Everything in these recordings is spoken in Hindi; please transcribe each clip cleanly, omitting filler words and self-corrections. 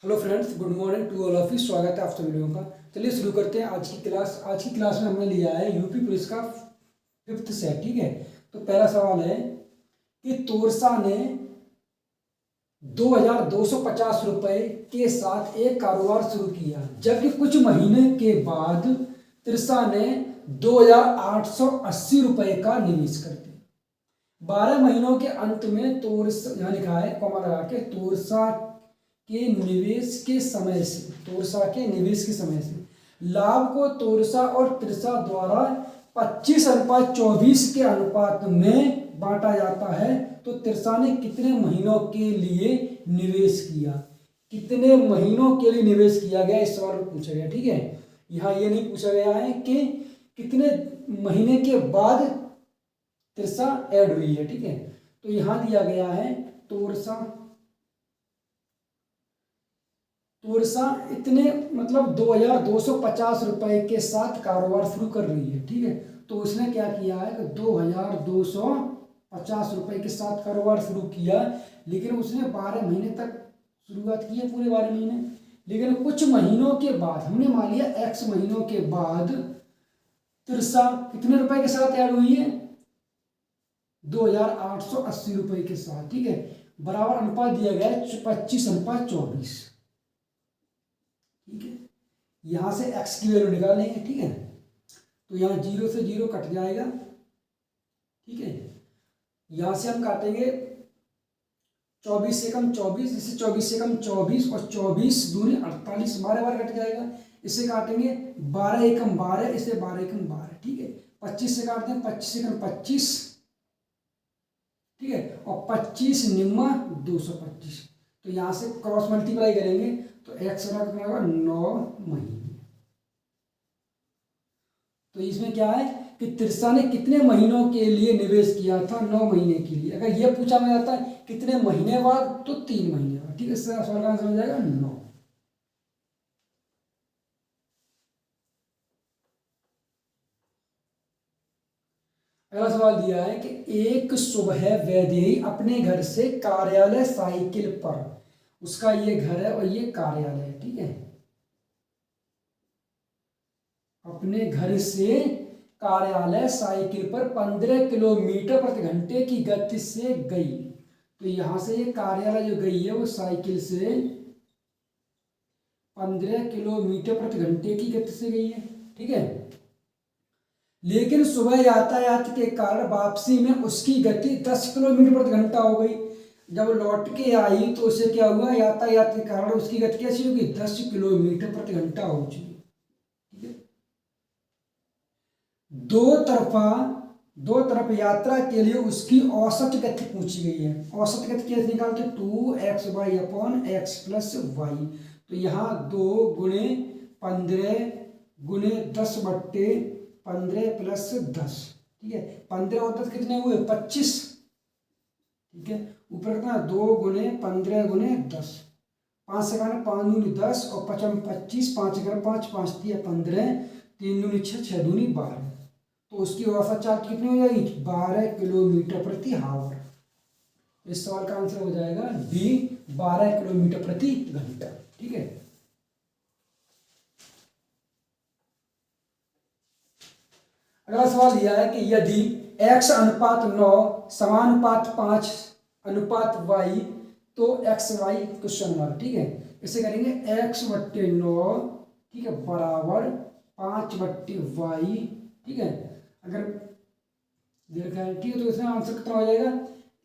Hello friends, good morning to all of you. स्वागत है आप सभी लोगों का। चलिए शुरू करते हैं आज की क्लास। आज की क्लास में हमने लिया है यूपी पुलिस का 5th सेट। ठीक है, तो पहला सवाल है कि तोरसा ने 2250 रुपए के साथ एक कारोबार शुरू किया, जबकि कुछ महीने के बाद तिरसा ने 2880 रुपए का निवेश कर दिया। 12 महीनों के अंत में तोरसा, यहाँ लिखा है कॉमा लगा के, तोरसा के निवेश के समय से लाभ को तोरसा और तिरसा द्वारा 25:24 के अनुपात में बांटा जाता है। तो तिरसा ने कितने महीनों के लिए निवेश किया? कितने महीनों के लिए निवेश किया गया, इस सवाल में पूछा गया। ठीक है, यहाँ ये नहीं पूछा गया है कि कितने महीने के बाद तिरसा ऐड हुई है। ठीक है, तो यहाँ दिया गया है तोरसा इतने मतलब 2250 रुपए के साथ कारोबार शुरू कर रही है। ठीक है, तो उसने क्या किया है कि 2250 रुपए के साथ कारोबार शुरू किया, लेकिन उसने 12 महीने तक शुरुआत की है, पूरे 12 महीने। लेकिन कुछ महीनों के बाद, हमने मान लिया x महीनों के बाद तिरसा कितने रुपए के साथ ऐड हुई है? 2880 रुपए के साथ। ठीक है, बराबर अनुपात दिया गया है 25:24। ठीक है, यहां से x की वैल्यू निकालेंगे। ठीक है, तो यहाँ 0 से 0 कट जाएगा। ठीक है, यहां से हम काटेंगे 24 से कम 24, इससे 24 से कम 24 और 24 दूनी 48, 12 बार कट जाएगा। इससे काटेंगे 12 एकम 12, इससे 12 एकम 12। ठीक है, 25 से काटते हैं 25 से कम 25। ठीक है, और 25 निम्मा 225। तो यहां से क्रॉस मल्टीप्लाई करेंगे तो x का कितना होगा? 9 महीने। तो इसमें क्या है कि तिरसा ने कितने महीनों के लिए निवेश किया था? 9 महीने के लिए। अगर यह पूछा में जाता है कितने महीने बाद, तो 3 महीने बाद। ठीक है, इसका सवाल का आंसर हो जाएगा 9। अगला सवाल दिया है कि एक सुबह वैदेही अपने घर से कार्यालय साइकिल पर, उसका ये घर है और ये कार्यालय है। ठीक है, अपने घर से कार्यालय साइकिल पर 15 किलोमीटर प्रति घंटे की गति से गई। तो यहां से ये कार्यालय जो गई है वो साइकिल से 15 किलोमीटर प्रति घंटे की गति से गई है। ठीक है, लेकिन सुबह यातायात के कारण वापसी में उसकी गति 10 किलोमीटर प्रति घंटा हो गई। जब लौट के आई तो उसे क्या हुआ? यातायात के कारण उसकी गति कैसी होगी? 10 किलोमीटर प्रति घंटा हो चुकी। ठीक है, दो तरफ यात्रा के लिए उसकी औसत गति पूछी गई है। औसत गति कैसे निकालते? 2xy/x + y। तो यहाँ 2 गुणे 15 गुणे 10/15 + 10। ठीक है, 15 और 10 कितने हुए? 25। ठीक है, ऊपर कितना? 2 गुणे 15 गुणे 10। 5 से 5 दूनी 10 और 5 25, 5 5 5 15, 3 दूनी 6, 6 दूनी 12। तो उसकी औसत चाल कितनी हो जाएगी? 12 किलोमीटर प्रति आवर। इस सवाल का आंसर हो जाएगा डी, 12 किलोमीटर प्रति घंटा। ठीक है, अगला सवाल दिया है कि यदि x/9 समानुपात 5 अनुपात y, तो xy क्वेश्चन मार्क। ठीक है, इसे करेंगे x/9, ठीक है, बराबर 5/y। ठीक है, अगर देखा है, ठीक है, तो इसमें आंसर कितना हो जाएगा?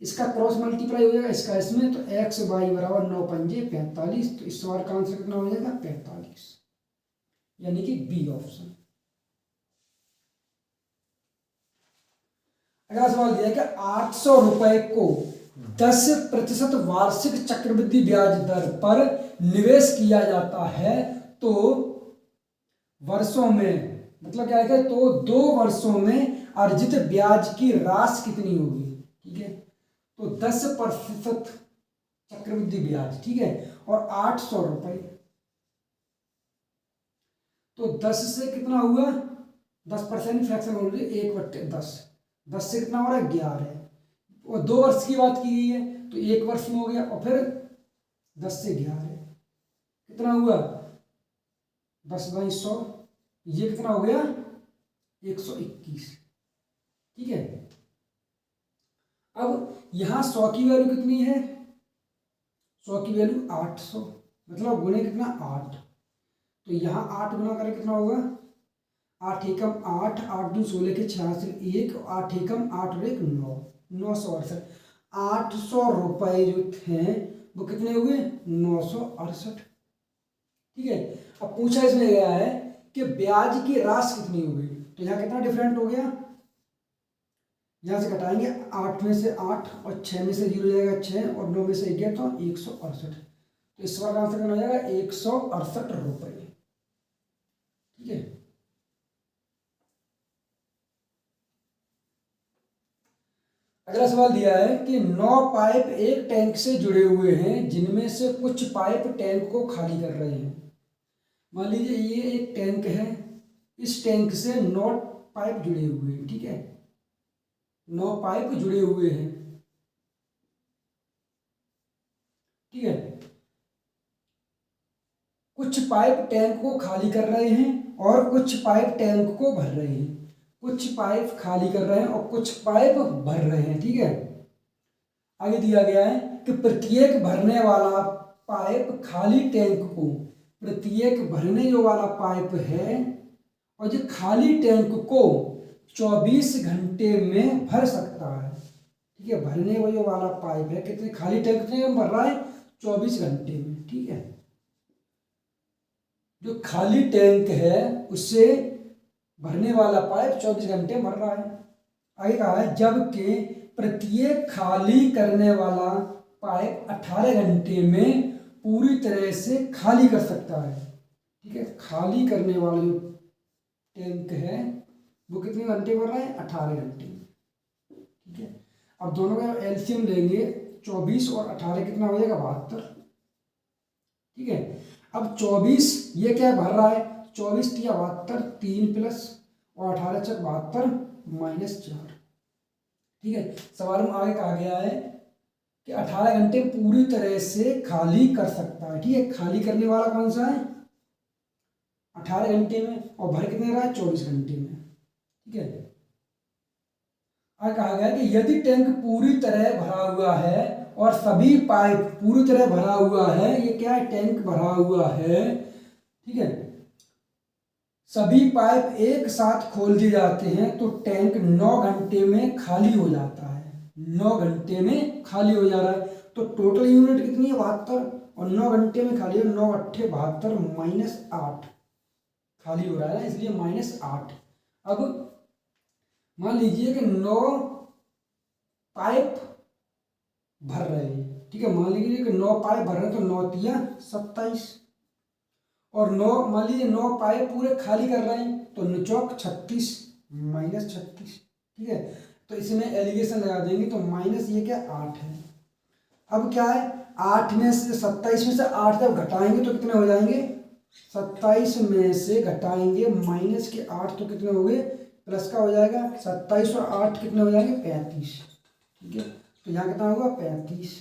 इसका क्रॉस मल्टीप्लाई हो जाएगा इसका इसमें, तो xy बराबर 9 पंजे 45। तो इस सवाल का आंसर कितना हो जाएगा? 45, यानी कि बी ऑप्शन। अगला सवाल दिया कि 800 रुपए को 10% वार्षिक चक्रवृद्धि ब्याज दर पर निवेश किया जाता है, तो वर्षों में, मतलब क्या है, तो 2 वर्षों में अर्जित ब्याज की राशि कितनी होगी? ठीक है, तो 10% चक्रवृद्धि ब्याज। ठीक है, और 800 रुपए, तो 10 से कितना हुआ? 10% फ्रैक्शन हो रही है 1/10। 10 से कितना हो रहा है? 11। और 2 वर्ष की बात की गई है, तो 1 वर्ष में हो गया, और फिर 10 से 11। कितना हुआ 10/100, ये कितना हो गया 121। ठीक है, अब यहाँ 100 की वैल्यू कितनी है, 100 की वैल्यू 800, मतलब गुणे कितना 8, तो यहाँ 8 गुना करें कितना होगा 8 एकम 8, 8 दूनी 16 के 86, 1 8 एकम 8 और 1 9, 968। 800 रुपये जो थे वो कितने हुए 968। ठीक है, अब पूछा इसमें गया है कि ब्याज की राशि कितनी हो गई, तो यहाँ कितना डिफरेंट हो गया, यहाँ से घटाएंगे 8 में से 8 और 6 में से 0 जाएगा 6 और 9 में से 1 गया तो 168, तो इस बार आंसर करना हो जाएगा 168 रुपये। ठीक है, अगला सवाल दिया है कि 9 पाइप एक टैंक से जुड़े हुए हैं जिनमें से कुछ पाइप टैंक को खाली कर रहे हैं। मान लीजिए ये एक टैंक है, इस टैंक से 9 पाइप जुड़े हुए हैं। ठीक है, 9 पाइप जुड़े हुए हैं। ठीक है, कुछ पाइप टैंक को खाली कर रहे हैं और कुछ पाइप टैंक को भर रहे हैं। कुछ पाइप खाली कर रहे हैं और कुछ पाइप भर रहे हैं। ठीक है, आगे दिया गया है कि प्रत्येक भरने वाला पाइप खाली टैंक को, प्रत्येक भरने जो वाला पाइप है और जो खाली टैंक को 24 घंटे में भर सकता है। ठीक है, भरने वाला पाइप है कितने, खाली टैंक कितने में भर रहा है 24 घंटे में। ठीक है, जो खाली टैंक है उससे भरने वाला पाइप 24 घंटे में भर रहा है। आगे कहा है जबकि प्रत्येक खाली करने वाला पाइप 18 घंटे में पूरी तरह से खाली कर सकता है। ठीक है, खाली करने वाला जो टैंक है वो कितने घंटे भर रहा है 18 घंटे। ठीक है, अब दोनों का एलसीएम लेंगे 24 और 18 कितना हो जाएगा 72। ठीक है, अब 24 ये क्या भर रहा है 24 × 72 3 प्लस और 18 × 72 -4। ठीक है, सवाल में आगे कहा गया है कि 18 घंटे पूरी तरह से खाली कर सकता है। ठीक है, खाली करने वाला कौन सा है 18 घंटे में और भर कितने रहा है 24 घंटे में। ठीक है, आगे कहा गया कि यदि टैंक पूरी तरह भरा हुआ है और सभी पाइप पूरी तरह भरा हुआ है, ये क्या है टैंक भरा हुआ है। ठीक है, सभी पाइप एक साथ खोल दिए जाते हैं तो टैंक 9 घंटे में खाली हो जाता है। 9 घंटे में खाली हो जा रहा है, तो टोटल यूनिट कितनी है 72 और 9 घंटे में खाली है 9 × 8 72 -8 खाली हो रहा है ना, इसलिए -8। अब मान लीजिए कि 9 पाइप भर रहे हैं। ठीक है, मान लीजिए कि 9 पाइप भर रहे हैं तो 9 × 3 = 27 और 9 मान लीजिए 9 पाइप पूरे खाली कर रहे हैं तो 9 चौक 36 -36। ठीक है, तो इसमें एलिगेशन लगा देंगे तो माइनस ये क्या 8 है। अब क्या है 8 में से 27 में से 8 जब घटाएंगे तो कितने हो जाएंगे 27 में से घटाएंगे -8 तो कितने हो गए प्लस का हो जाएगा 27 और 8 कितने हो जाएंगे 35। ठीक है, तो यहाँ कितना होगा 35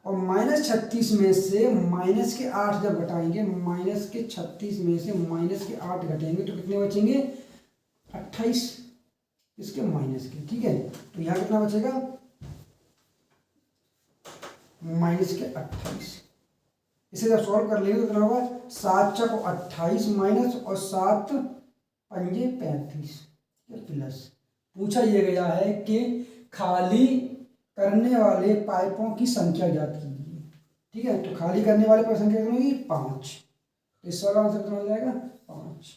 और -36 में से -8 जब घटाएंगे -36 में से -8 घटेंगे तो कितने बचेंगे 28 इसके माइनस के। ठीक है, तो यहाँ कितना बचेगा -28। इसे जब सॉल्व कर लेंगे तो कितना होगा 7 × 28 माइनस और 7 × 5 35 प्लस। पूछा यह गया है कि खाली करने वाले पाइपों की संख्या ज्ञात कीजिए। ठीक है, तो खाली करने वाले पाइप संख्या कितनी होगी 5, तो इस वाला आंसर कितना हो जाएगा 5।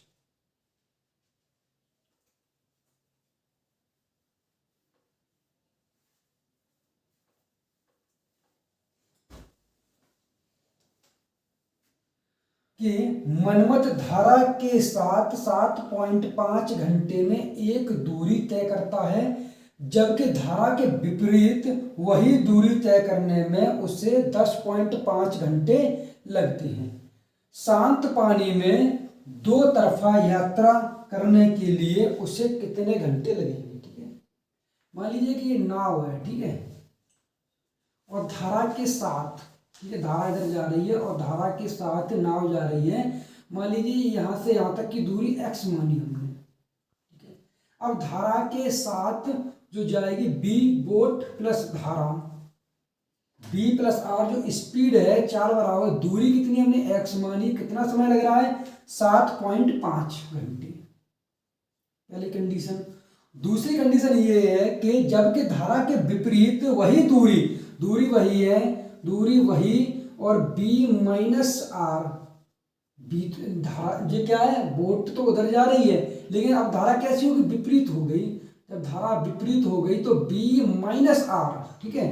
कि मनमत धारा के साथ 7.5 घंटे में एक दूरी तय करता है, जबकि धारा के विपरीत वही दूरी तय करने में उसे 10.5 घंटे लगते हैं। शांत पानी में 2 तरफा यात्रा करने के लिए उसे कितने घंटे लगेंगे। ठीक है, मान लीजिए कि ये नाव है। ठीक है, और धारा के साथ ठीक है, धारा इधर जा रही है और धारा के साथ नाव जा रही है। मान लीजिए यहाँ से यहाँ तक की दूरी x मानी हमने। ठीक है, अब धारा के साथ जो जाएगी b बोट प्लस धारा, b प्लस r जो स्पीड है 4 बराबर दूरी कितनी हमने x मानी, कितना समय लग रहा है 7.5 घंटे, पहली कंडीशन। दूसरी कंडीशन ये है कि जबकि धारा के विपरीत वही दूरी वही है, दूरी वही और b माइनस आर, बी धारा ये क्या है, बोट तो उधर जा रही है लेकिन अब धारा कैसी होगी, विपरीत हो गई। जब धारा विपरीत हो गई तो b माइनस आर, ठीक है,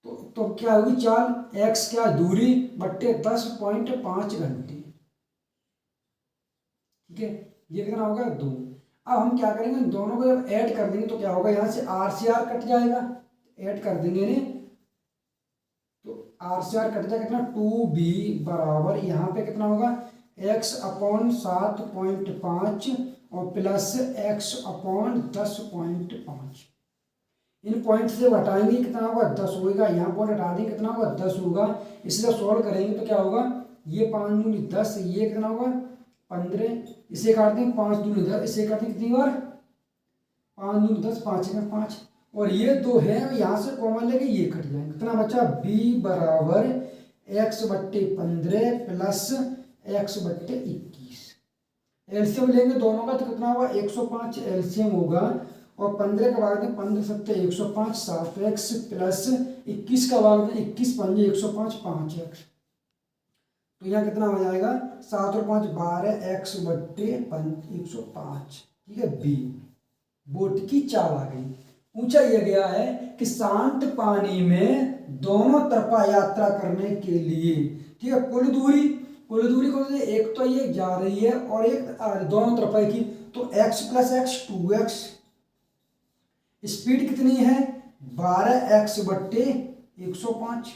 तो क्या होगी चाल, x क्या दूरी बट्टे 10.5 घंटे। ठीक है, ये कितना होगा 2। अब हम क्या करेंगे, दोनों को जब ऐड कर देंगे तो क्या होगा, यहाँ से r से r कट जाएगा, ऐड कर देंगे इन्हें तो r से r कट जाएगा, कितना 2b बराबर यहाँ पे कितना होगा x अपॉन 7.5 और प्लस x अपॉन 10.5। इन पॉइंट से घटाएंगे कितना होगा 10 होगा, यहाँ पॉइंट हटा देंगे कितना होगा 10 होगा। इसलिए सॉल्व करेंगे तो क्या होगा, ये 5 दूनी 10, ये कितना होगा 15, इसे काट दें 5 दूनी 10, इसे काट दें कितनी बार 5 दूनी 10, 5 में 5 और ये 2 है, यहाँ से कॉमन लेके ये कट जाएंगे, कितना बचा b बराबर x बट्टे 15 प्लस x बट्टे 21। एलसीएम लेंगे दोनों का तो कितना होगा 105 एलसीएम होगा और 15 का भाग दें 15 सत्ते 105 7x प्लस 21 का भाग दें 21 पंजे 105 5x, तो यहाँ कितना हो जाएगा 7 और 5 12 x बट्टे 105। ठीक है, बी बोट की चाल आ गई। पूछा यह गया है कि शांत पानी में दोनों तरफा यात्रा करने के लिए, ठीक है, कुल दूरी को एक तो ये जा रही है और एक दोनों तरफा की, तो x plus x 2x, speed कितनी है 12x बट्टे 105,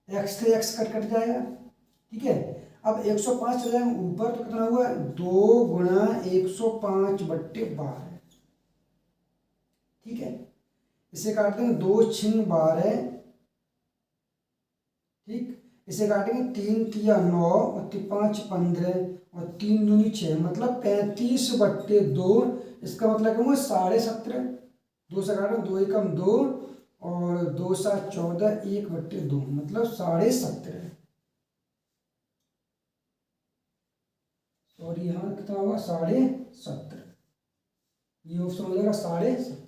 x से x कट जाएगा। ठीक है, अब 105 चले जाएंगे ऊपर तो कितना हुआ 2 गुणा 105 बट्टे 12। ठीक है, इसे काट देंगे 2 छिंग 12, ठीक, इसे काटेंगे 3 तिया 9 और 5 15 और 3 दूनी 6, मतलब 35 बट्टे 2। इसका मतलब क्या हुआ 17.5, 2 से काटो 2 एकम 2 और 2 7 14 1 बट्टे 2, मतलब 17.5। सॉरी यहाँ कितना होगा 17.5, ये ऑप्शन हो जाएगा 17.5।